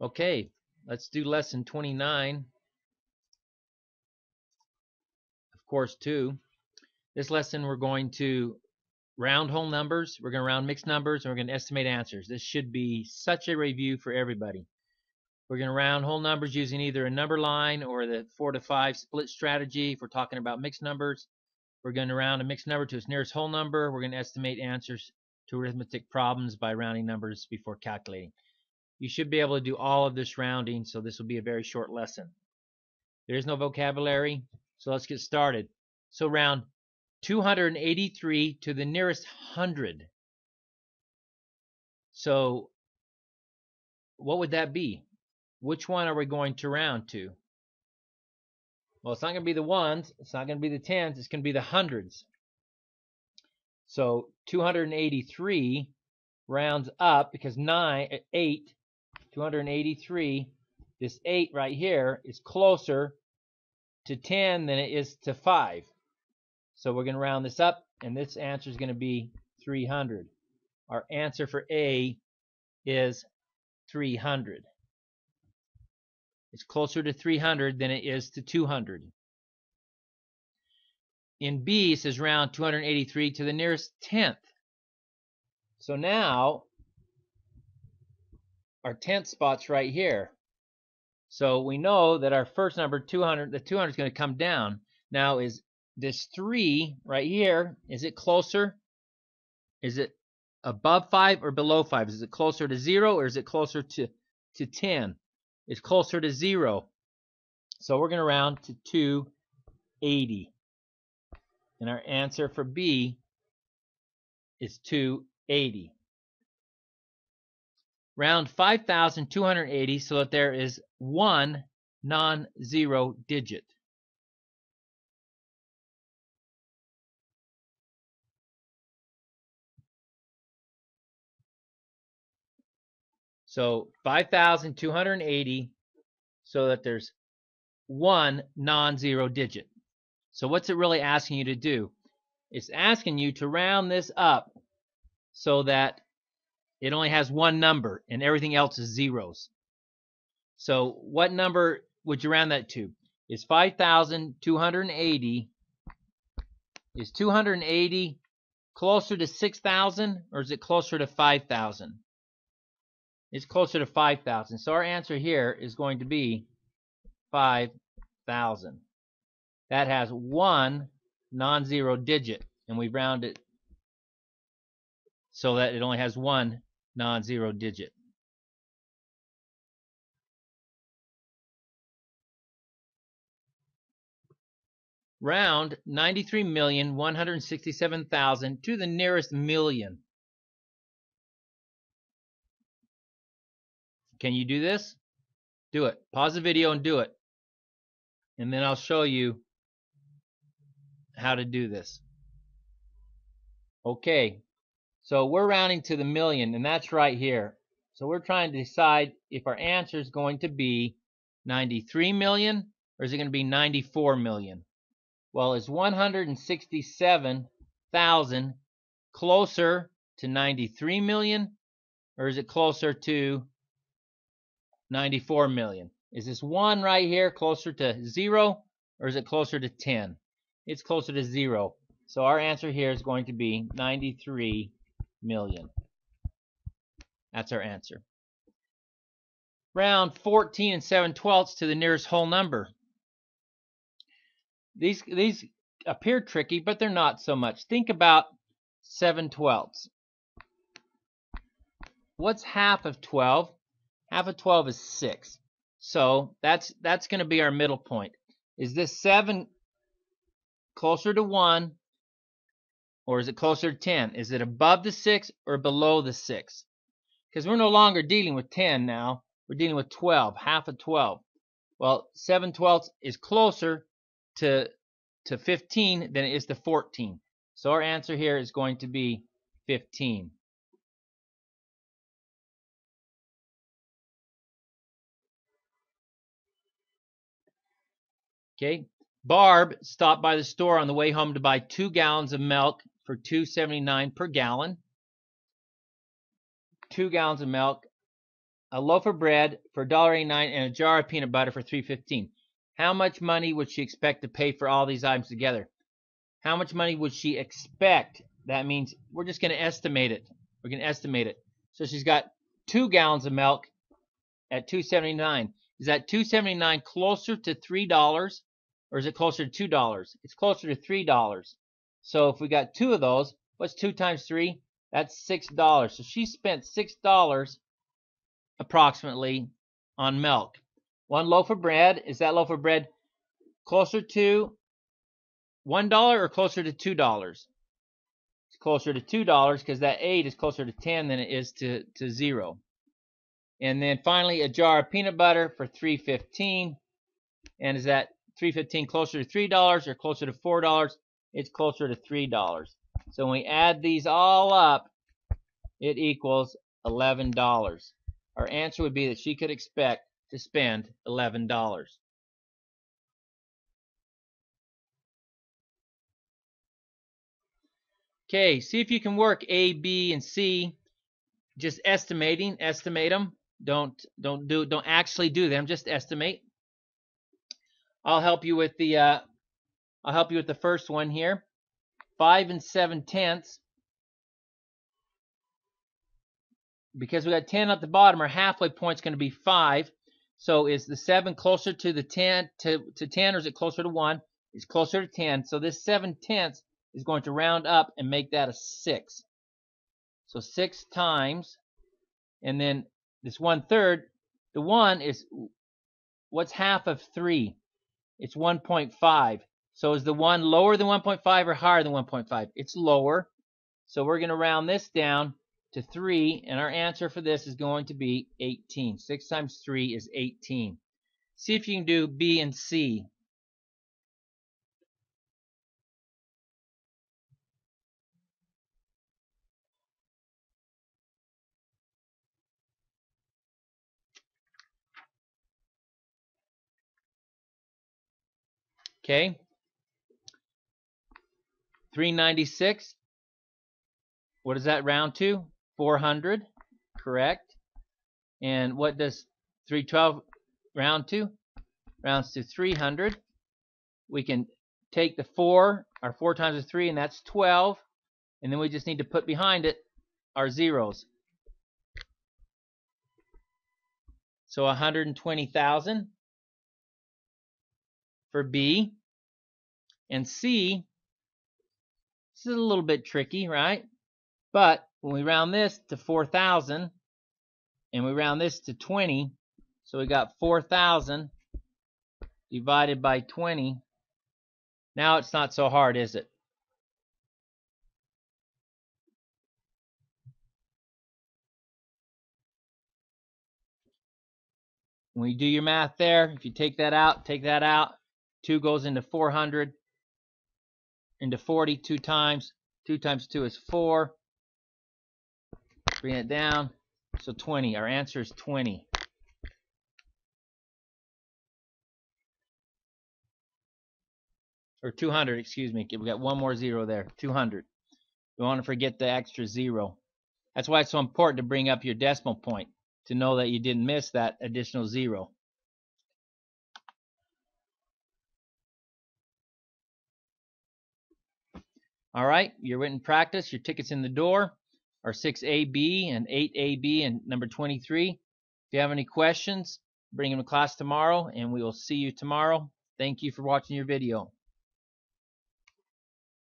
Okay, let's do lesson 29, of course 2. This lesson we're going to round whole numbers, we're going to round mixed numbers, and we're going to estimate answers. This should be such a review for everybody. We're going to round whole numbers using either a number line or the 4 to 5 split strategy. If we're talking about mixed numbers, we're going to round a mixed number to its nearest whole number. We're going to estimate answers to arithmetic problems by rounding numbers before calculating. You should be able to do all of this rounding, so this will be a very short lesson. There is no vocabulary, so let's get started. So round 283 to the nearest 100. So what would that be? Which one are we going to round to? Well, it's not going to be the ones, it's not going to be the tens, it's going to be the hundreds. So 283 rounds up because 283, this 8 right here is closer to 10 than it is to 5. So we're going to round this up, and this answer is going to be 300. Our answer for A is 300. It's closer to 300 than it is to 200. In B, it says round 283 to the nearest 10th. So now our 10th spot's right here. So we know that our first number, 200, the 200 is going to come down. Now is this 3 right here, is it closer? Is it above 5 or below 5? Is it closer to 0 or is it closer to 10? It's closer to 0. So we're going to round to 280. And our answer for B is 280. Round 5,280 so that there is one non-zero digit. So 5,280 so that there's one non-zero digit. So what's it really asking you to do? It's asking you to round this up so that it only has one number and everything else is zeros. So what number would you round that to? Is 5,280, is 280 closer to 6,000 or is it closer to 5,000? It's closer to 5,000. So our answer here is going to be 5,000. That has one non-zero digit, and we round it so that it only has one non-zero digit. Round 93,167,000 to the nearest million. Can you do this? Do it. Pause the video and do it. And then I'll show you how to do this. Okay, so we're rounding to the million, and that's right here. So we're trying to decide if our answer is going to be 93 million or is it going to be 94 million? Well, is 167,000 closer to 93 million or is it closer to 94 million? Is this 1 right here closer to 0 or is it closer to 10? It's closer to 0. So our answer here is going to be 93 million. That's our answer. Round 14 and 7/12 to the nearest whole number. These appear tricky, but they're not so much. Think about 7/12. What's half of 12? Half of 12 is 6. So that's going to be our middle point. Is this 7 closer to 1 or is it closer to 10? Is it above the 6 or below the 6? Because we're no longer dealing with 10 now. We're dealing with 12, half of 12. Well, 7/12 is closer to 15 than it is to 14. So our answer here is going to be 15. Okay, Barb stopped by the store on the way home to buy 2 gallons of milk for $2.79 per gallon. 2 gallons of milk a loaf of bread for $1.89 and a jar of peanut butter for $3.15. How much money would she expect to pay for all these items together? How much money would she expect? That means we're just going to estimate it. We're going to estimate it. So she's got 2 gallons of milk at $2.79. Is that $2.79 closer to $3 or is it closer to $2? It's closer to $3. So if we got 2 of those, what's 2 times 3? That's $6. So she spent $6 approximately on milk. 1 loaf of bread, is that loaf of bread closer to $1 or closer to $2? It's closer to $2 because that 8 is closer to 10 than it is to 0. And then finally a jar of peanut butter for $3.15. And is that $3.15 closer to $3 or closer to $4? It's closer to $3. So when we add these all up, it equals $11. Our answer would be that she could expect to spend $11. Okay, see if you can work A, B, and C. Just estimate them. Don't actually do them. Just estimate. I'll help you with the first one here. 5 7/10. Because we got 10 at the bottom, our halfway point is going to be 5. So is the 7 closer to the 10 to 10 or is it closer to 1? It's closer to 10. So this 7/10 is going to round up and make that a 6. So 6 times, and then this 1/3, the 1 is, what's half of 3? It's 1.5. So is the 1 lower than 1.5 or higher than 1.5? It's lower. So we're going to round this down to 3, and our answer for this is going to be 18. 6 times 3 is 18. See if you can do B and C. Okay. 396. What does that round to? 400. Correct. And what does 312 round to? Rounds to 300. We can take the 4, our 4 times the 3, and that's 12. And then we just need to put behind it our zeros. So 120,000 for B. And C, this is a little bit tricky, right? But when we round this to 4,000 and we round this to 20, so we got 4,000 divided by 20. Now it's not so hard, is it? When you do your math there, if you take that out, 2 goes into 400, into 40 2 times. 2 times 2 is 4. Bring it down. So 20. Our answer is 20. Or 200, excuse me. We got one more 0 there. 200. Don't want to forget the extra 0. That's why it's so important to bring up your decimal point, to know that you didn't miss that additional 0. All right, your written practice, your tickets in the door are 6AB and 8AB and number 23. If you have any questions, bring them to class tomorrow, and we will see you tomorrow. Thank you for watching your video.